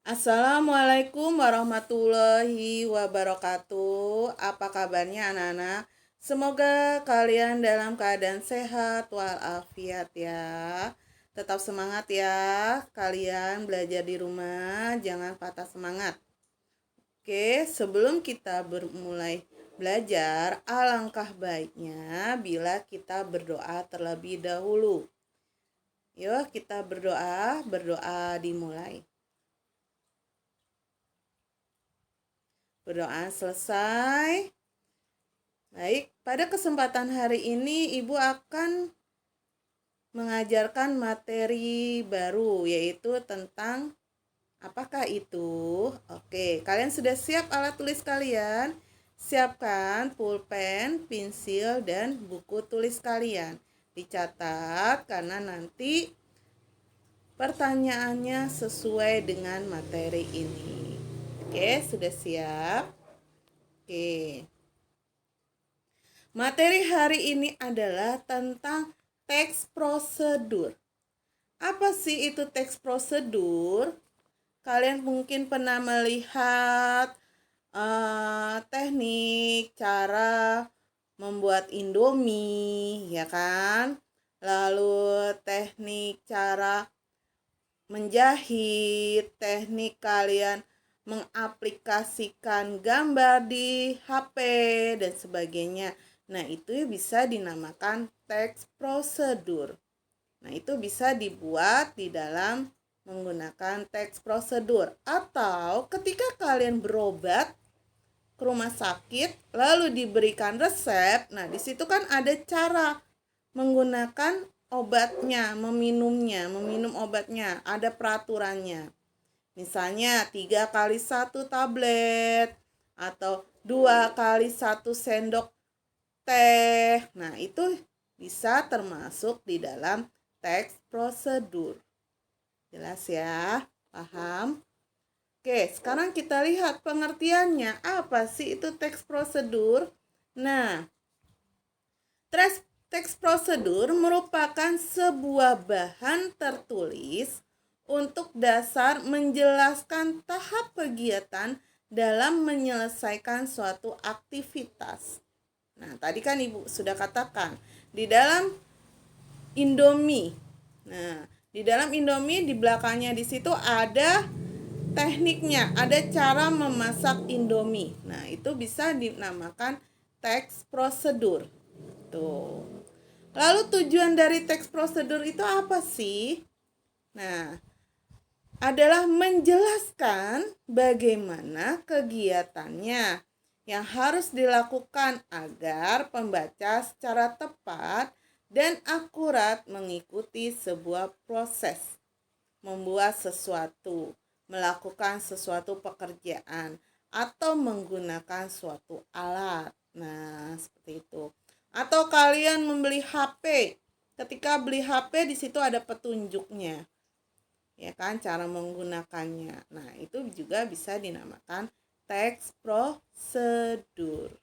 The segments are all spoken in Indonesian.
Assalamualaikum warahmatullahi wabarakatuh. Apa kabarnya anak-anak? Semoga kalian dalam keadaan sehat walafiat ya. Tetap semangat ya. Kalian belajar di rumah, jangan patah semangat. Oke, sebelum kita mulai belajar, alangkah baiknya bila kita berdoa terlebih dahulu. Yuk, kita berdoa dimulai. Berdoa selesai. Baik, pada kesempatan hari ini Ibu akan mengajarkan materi baru, yaitu tentang apakah itu? Oke, kalian sudah siap alat tulis kalian? Siapkan pulpen, pensil, dan buku tulis kalian. Dicatat karena nanti pertanyaannya sesuai dengan materi ini. Oke, sudah siap? Oke. Materi hari ini adalah tentang teks prosedur. Apa sih itu teks prosedur? Kalian mungkin pernah melihat teknik cara membuat Indomie, ya kan? Lalu teknik cara menjahit, teknik kalian mengaplikasikan gambar di HP dan sebagainya. Nah, itu bisa dinamakan teks prosedur. Nah, itu bisa dibuat di dalam menggunakan teks prosedur. Atau ketika kalian berobat ke rumah sakit lalu diberikan resep, nah di situ kan ada cara menggunakan obatnya, meminum obatnya, ada peraturannya. Misalnya 3 kali 1 tablet atau 2 kali 1 sendok teh. Nah, itu bisa termasuk di dalam teks prosedur. Jelas ya? Paham? Oke, sekarang kita lihat pengertiannya. Apa sih itu teks prosedur? Nah, teks prosedur merupakan sebuah bahan tertulis untuk dasar menjelaskan tahap kegiatan dalam menyelesaikan suatu aktivitas. Nah, tadi kan Ibu sudah katakan, di dalam Indomie. Nah, di dalam Indomie di belakangnya di situ ada tekniknya, ada cara memasak Indomie. Nah, itu bisa dinamakan teks prosedur. Tuh. Lalu tujuan dari teks prosedur itu apa sih? Nah, adalah menjelaskan bagaimana kegiatannya yang harus dilakukan agar pembaca secara tepat dan akurat mengikuti sebuah proses, membuat sesuatu, melakukan sesuatu pekerjaan, atau menggunakan suatu alat. Nah, seperti itu. Atau kalian membeli HP. Ketika beli HP di situ ada petunjuknya. Ya kan, cara menggunakannya. Nah, itu juga bisa dinamakan teks prosedur.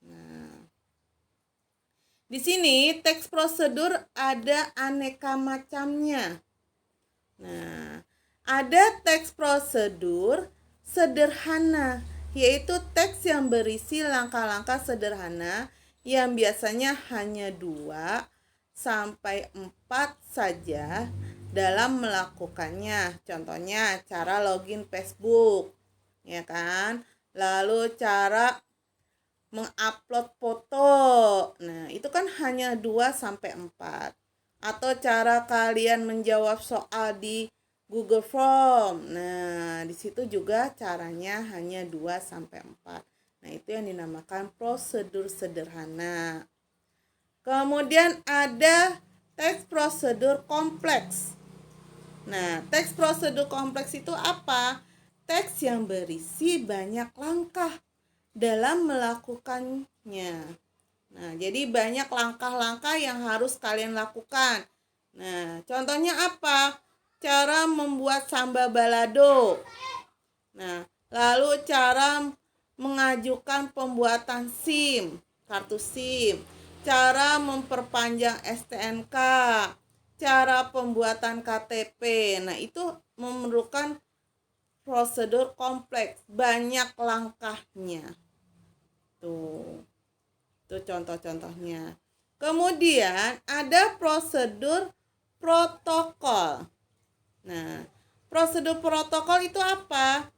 Nah, di sini teks prosedur ada aneka macamnya. Nah, ada teks prosedur sederhana, yaitu teks yang berisi langkah-langkah sederhana yang biasanya hanya 2 sampai 4 saja dalam melakukannya. Contohnya cara login Facebook, ya kan? Lalu cara mengupload foto. Nah, itu kan hanya 2 sampai 4. Atau cara kalian menjawab soal di Google Form. Nah, di situ juga caranya hanya 2 sampai 4. Nah, itu yang dinamakan prosedur sederhana. Kemudian ada teks prosedur kompleks. Nah, teks prosedur kompleks itu apa? Teks yang berisi banyak langkah dalam melakukannya. Nah, jadi banyak langkah-langkah yang harus kalian lakukan. Nah, contohnya apa? Cara membuat samba balado. Nah, lalu cara mengajukan pembuatan SIM, kartu SIM. Cara memperpanjang STNK. cara pembuatan KTP. Nah, itu memerlukan prosedur kompleks, banyak langkahnya. Tuh contoh-contohnya. Kemudian ada prosedur protokol. Nah, prosedur protokol itu apa?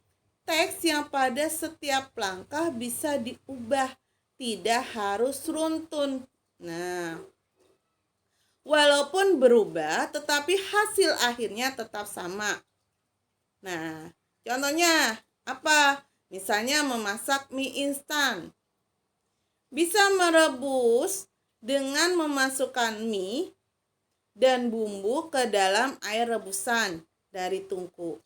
Teks yang pada setiap langkah bisa diubah, tidak harus runtun. Nah, walaupun berubah, tetapi hasil akhirnya tetap sama. Nah, contohnya apa? Misalnya memasak mie instan. Bisa merebus dengan memasukkan mie dan bumbu ke dalam air rebusan dari tungku.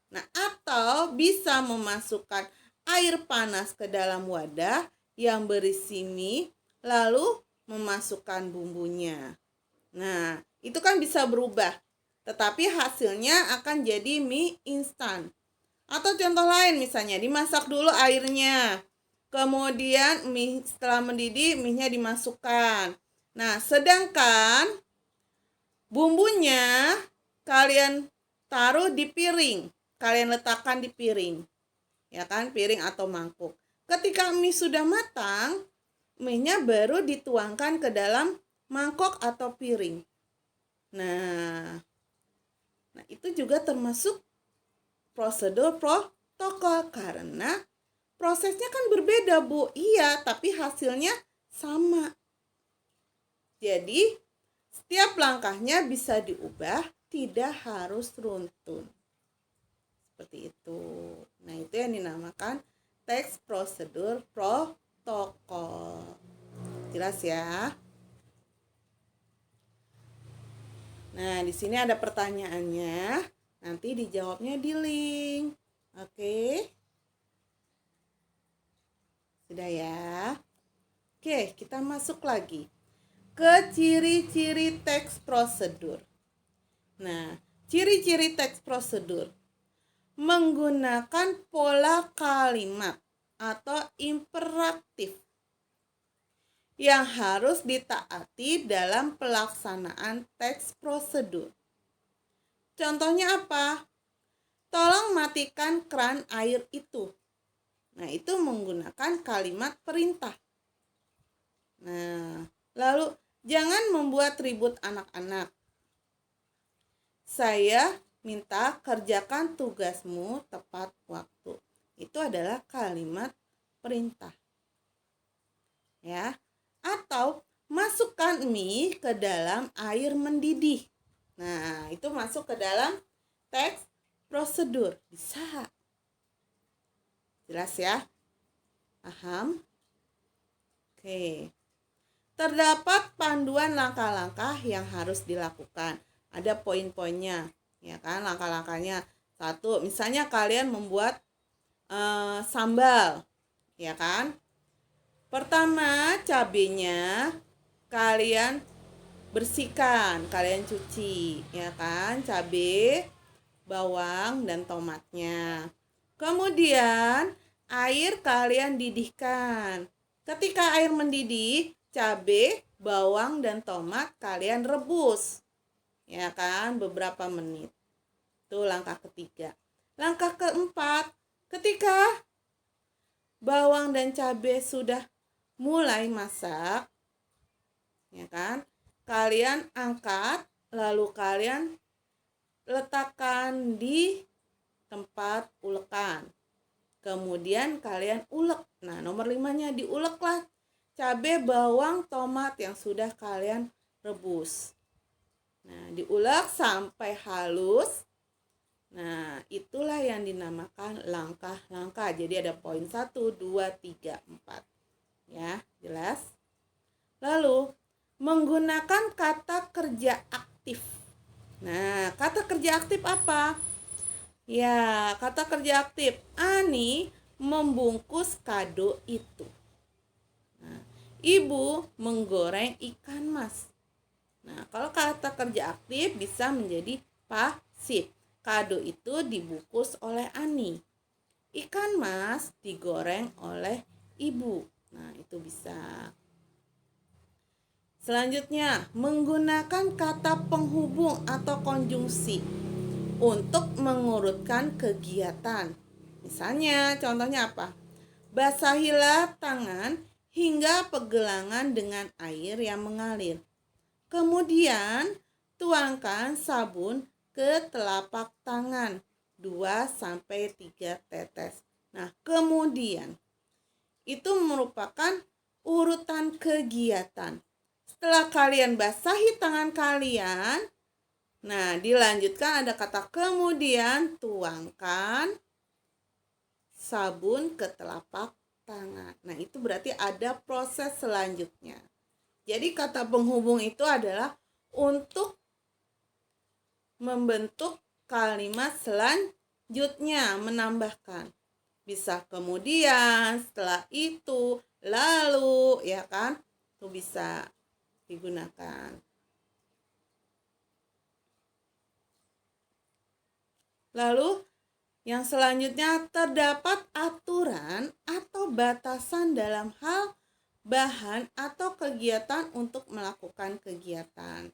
Nah, atau bisa memasukkan air panas ke dalam wadah yang berisi mie, lalu memasukkan bumbunya. Nah, itu kan bisa berubah, tetapi hasilnya akan jadi mie instan. Atau contoh lain misalnya, dimasak dulu airnya. Kemudian mie setelah mendidih, mie-nya dimasukkan. Nah, sedangkan bumbunya kalian taruh di piring. Kalian letakkan di piring. Ya kan, piring atau mangkuk. Ketika mie sudah matang, mie-nya baru dituangkan ke dalam mangkok atau piring. Nah, itu juga termasuk prosedur protokol karena prosesnya kan berbeda, Bu. Iya, tapi hasilnya sama. Jadi, setiap langkahnya bisa diubah, tidak harus runtun. Seperti itu. Nah, itu yang dinamakan teks prosedur protokol. Jelas ya? Nah, di sini ada pertanyaannya. Nanti dijawabnya di link. Oke? Sudah ya? Oke, kita masuk lagi ke ciri-ciri teks prosedur. Nah, ciri-ciri teks prosedur menggunakan pola kalimat atau imperatif yang harus ditaati dalam pelaksanaan teks prosedur. Contohnya apa? Tolong matikan keran air itu. Nah, itu menggunakan kalimat perintah. Nah, lalu jangan membuat ribut anak-anak. Saya minta kerjakan tugasmu tepat waktu. Itu adalah kalimat perintah. Ya. Atau masukkan mie ke dalam air mendidih. Nah, itu masuk ke dalam teks prosedur. Bisa. Jelas ya? Paham? Oke. Terdapat panduan langkah-langkah yang harus dilakukan. Ada poin-poinnya, ya kan? Langkah-langkahnya. 1, misalnya kalian membuat sambal, ya kan? Pertama, cabenya kalian bersihkan, kalian cuci, ya kan? Cabai, bawang, dan tomatnya. Kemudian air kalian didihkan. Ketika air mendidih, cabai, bawang, dan tomat kalian rebus. Ya kan, beberapa menit. Itu langkah ketiga. Langkah keempat, ketika bawang dan cabai sudah mulai masak, ya kan? Kalian angkat, lalu kalian letakkan di tempat ulekan. Kemudian kalian ulek. Nah, nomor 5-nya diuleklah cabai, bawang, tomat yang sudah kalian rebus. Nah, diulek sampai halus. Nah, itulah yang dinamakan langkah-langkah. Jadi ada poin 1, 2, 3, 4. Ya, jelas? Lalu, menggunakan kata kerja aktif. Nah, kata kerja aktif apa? Ya, kata kerja aktif. Ani membungkus kado itu. Nah, ibu menggoreng ikan mas. Nah, kalau kata kerja aktif bisa menjadi pasif. Kado itu dibungkus oleh Ani. Ikan mas digoreng oleh ibu. Nah, itu bisa. Selanjutnya, menggunakan kata penghubung atau konjungsi untuk mengurutkan kegiatan. Misalnya, contohnya apa? Basahilah tangan hingga pegelangan dengan air yang mengalir. Kemudian, tuangkan sabun ke telapak tangan 2-3 tetes. Nah, kemudian itu merupakan urutan kegiatan. Setelah kalian basahi tangan kalian, nah dilanjutkan ada kata kemudian tuangkan sabun ke telapak tangan. Nah, itu berarti ada proses selanjutnya. Jadi kata penghubung itu adalah untuk membentuk kalimat selanjutnya, menambahkan. Bisa kemudian, setelah itu, lalu, ya kan? Itu bisa digunakan. Lalu yang selanjutnya, terdapat aturan atau batasan dalam hal bahan atau kegiatan untuk melakukan kegiatan.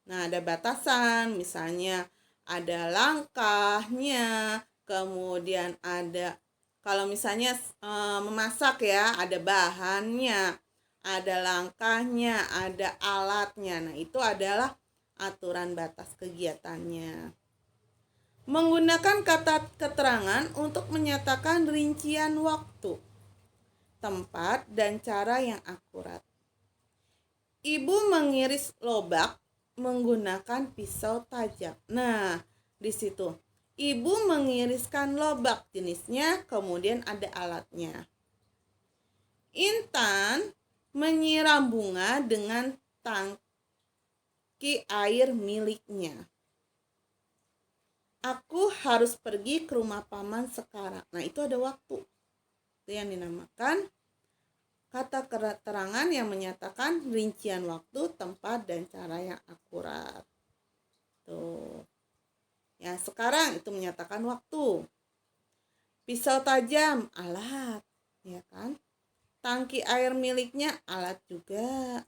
Nah, ada batasan, misalnya ada langkahnya, kemudian ada kalau misalnya memasak ya, ada bahannya, ada langkahnya, ada alatnya. Nah, itu adalah aturan batas kegiatannya. Menggunakan kata keterangan untuk menyatakan rincian waktu, tempat, dan cara yang akurat. Ibu mengiris lobak menggunakan pisau tajam. Nah, di situ ibu mengiriskan lobak, jenisnya, kemudian ada alatnya. Intan menyiram bunga dengan tangki air miliknya. Aku harus pergi ke rumah paman sekarang. Nah, itu ada waktu. Itu yang dinamakan kata keterangan yang menyatakan rincian waktu, tempat, dan cara yang akurat. Tuh. Ya, sekarang itu menyatakan waktu. Pisau tajam, alat, ya kan? Tangki air miliknya, alat juga.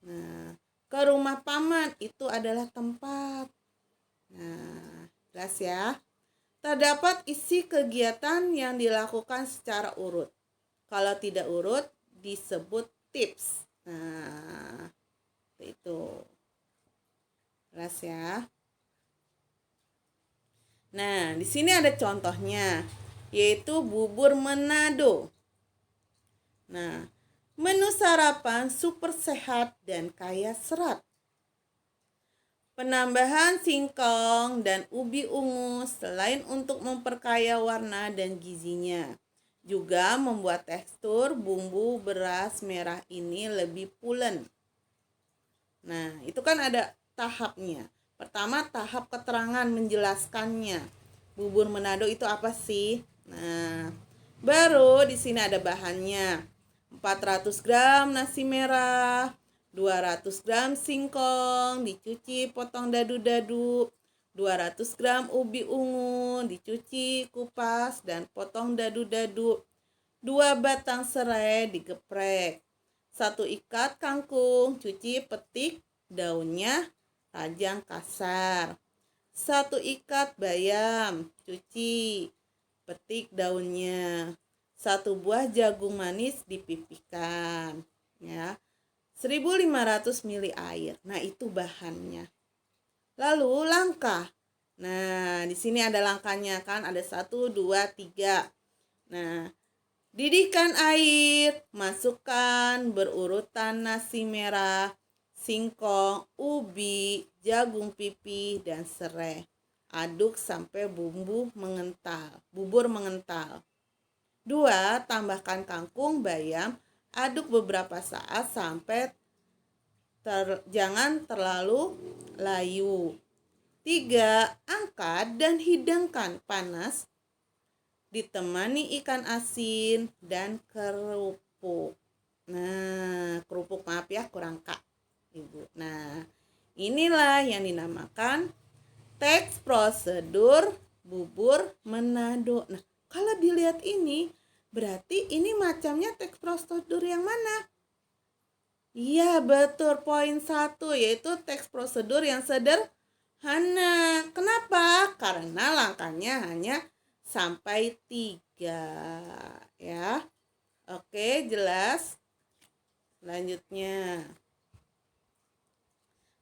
Nah, ke rumah paman itu adalah tempat. Nah, jelas ya. Terdapat isi kegiatan yang dilakukan secara urut. Kalau tidak urut, disebut tips. Nah, itu. Jelas ya. Nah, di sini ada contohnya, yaitu bubur Manado. Nah, menu sarapan super sehat dan kaya serat. Penambahan singkong dan ubi ungu selain untuk memperkaya warna dan gizinya, juga membuat tekstur bumbu beras merah ini lebih pulen. Nah, itu kan ada tahapnya. Pertama, tahap keterangan menjelaskannya. Bubur Manado itu apa sih? Nah, baru di sini ada bahannya. 400 gram nasi merah, 200 gram singkong, dicuci potong dadu-dadu, 200 gram ubi ungu, dicuci, kupas, dan potong dadu-dadu, 2 batang serai digeprek, 1 ikat kangkung, cuci, petik daunnya, rajang kasar, 1 ikat bayam, cuci, petik daunnya, 1 buah jagung manis dipipihkan, ya. 1500 ml air. Nah, itu bahannya. Lalu langkah. Nah, di sini ada langkahnya kan, ada 1, 2, 3. Nah, didihkan air, masukkan berurutan nasi merah, singkong, ubi, jagung pipih, dan serai. Aduk sampai bubur mengental. 2. Tambahkan kangkung, bayam, aduk beberapa saat sampai jangan terlalu layu. 3. Angkat dan hidangkan panas ditemani ikan asin dan kerupuk. Nah, kerupuk maaf ya, kurang kak, Ibu. Nah, inilah yang dinamakan teks prosedur bubur Manado. Nah, kalau dilihat ini, berarti ini macamnya teks prosedur yang mana? Iya, betul. Poin 1 yaitu teks prosedur yang sederhana. Kenapa? Karena langkahnya hanya sampai 3 ya. Oke, jelas. Selanjutnya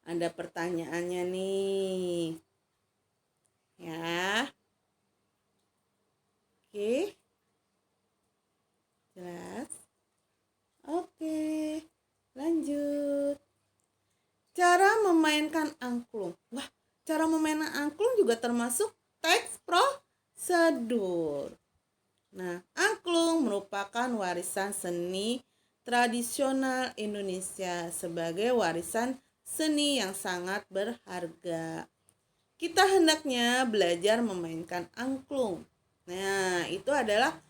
ada pertanyaannya nih. Ya. Oke. Jelas. Oke. Lanjut. Cara memainkan angklung. Wah, cara memainkan angklung juga termasuk teks prosedur. Nah, angklung merupakan warisan seni tradisional Indonesia sebagai warisan seni yang sangat berharga. Kita hendaknya belajar memainkan angklung. Nah, itu adalah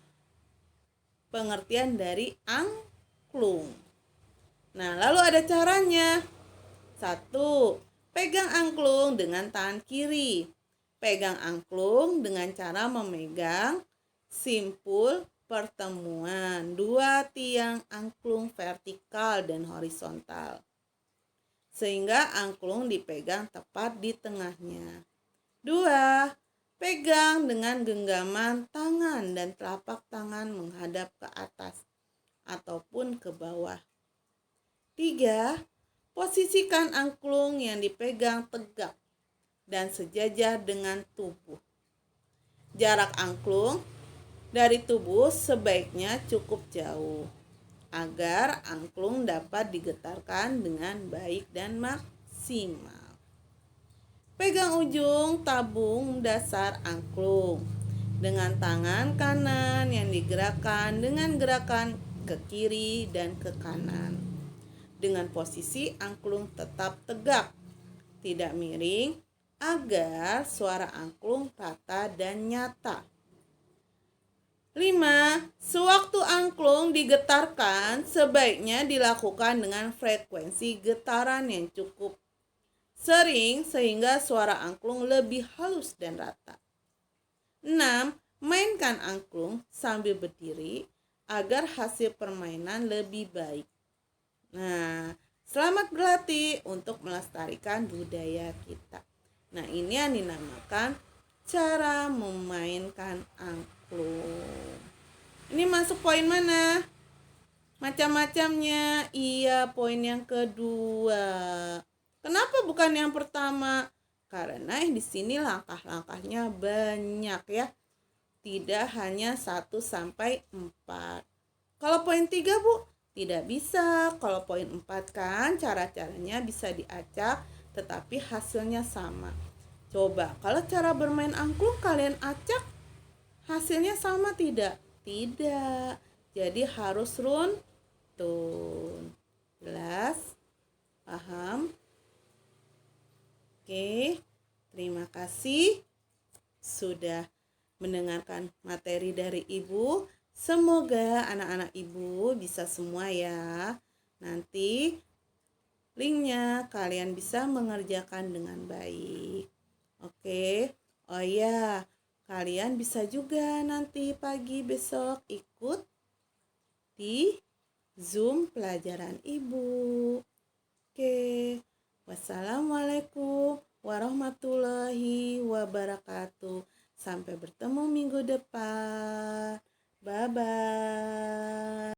pengertian dari angklung. Nah, lalu ada caranya. 1. Pegang angklung dengan tangan kiri. Pegang angklung dengan cara memegang simpul pertemuan 2 tiang angklung vertikal dan horizontal, sehingga angklung dipegang tepat di tengahnya. 2. Pegang dengan genggaman tangan dan telapak tangan menghadap ke atas ataupun ke bawah. 3. Posisikan angklung yang dipegang tegak dan sejajar dengan tubuh. Jarak angklung dari tubuh sebaiknya cukup jauh agar angklung dapat digetarkan dengan baik dan maksimal. Pegang ujung tabung dasar angklung dengan tangan kanan yang digerakkan dengan gerakan ke kiri dan ke kanan. Dengan posisi angklung tetap tegak, tidak miring, agar suara angklung rata dan nyata. 5. Sewaktu angklung digetarkan, sebaiknya dilakukan dengan frekuensi getaran yang cukup sering sehingga suara angklung lebih halus dan rata. 6. Mainkan angklung sambil berdiri agar hasil permainan lebih baik. Nah, selamat berlatih untuk melestarikan budaya kita. Nah, ini yang dinamakan cara memainkan angklung. Ini masuk poin mana? Macam-macamnya. Iya, poin yang kedua. Kenapa bukan yang pertama? Karena di sini langkah-langkahnya banyak ya. Tidak hanya 1 sampai 4. Kalau poin 3, Bu, tidak bisa. Kalau poin 4 kan cara-caranya bisa diacak tetapi hasilnya sama. Coba, kalau cara bermain angklung kalian acak, hasilnya sama tidak? Tidak. Jadi harus runtun. Jelas? Paham? Oke. Terima kasih sudah mendengarkan materi dari Ibu. Semoga anak-anak Ibu bisa semua ya. Nanti linknya kalian bisa mengerjakan dengan baik. Oke. Oh ya, kalian bisa juga nanti pagi besok ikut di Zoom pelajaran Ibu. Oke. Wassalamualaikum warahmatullahi wabarakatuh. Sampai bertemu minggu depan. Bye-bye.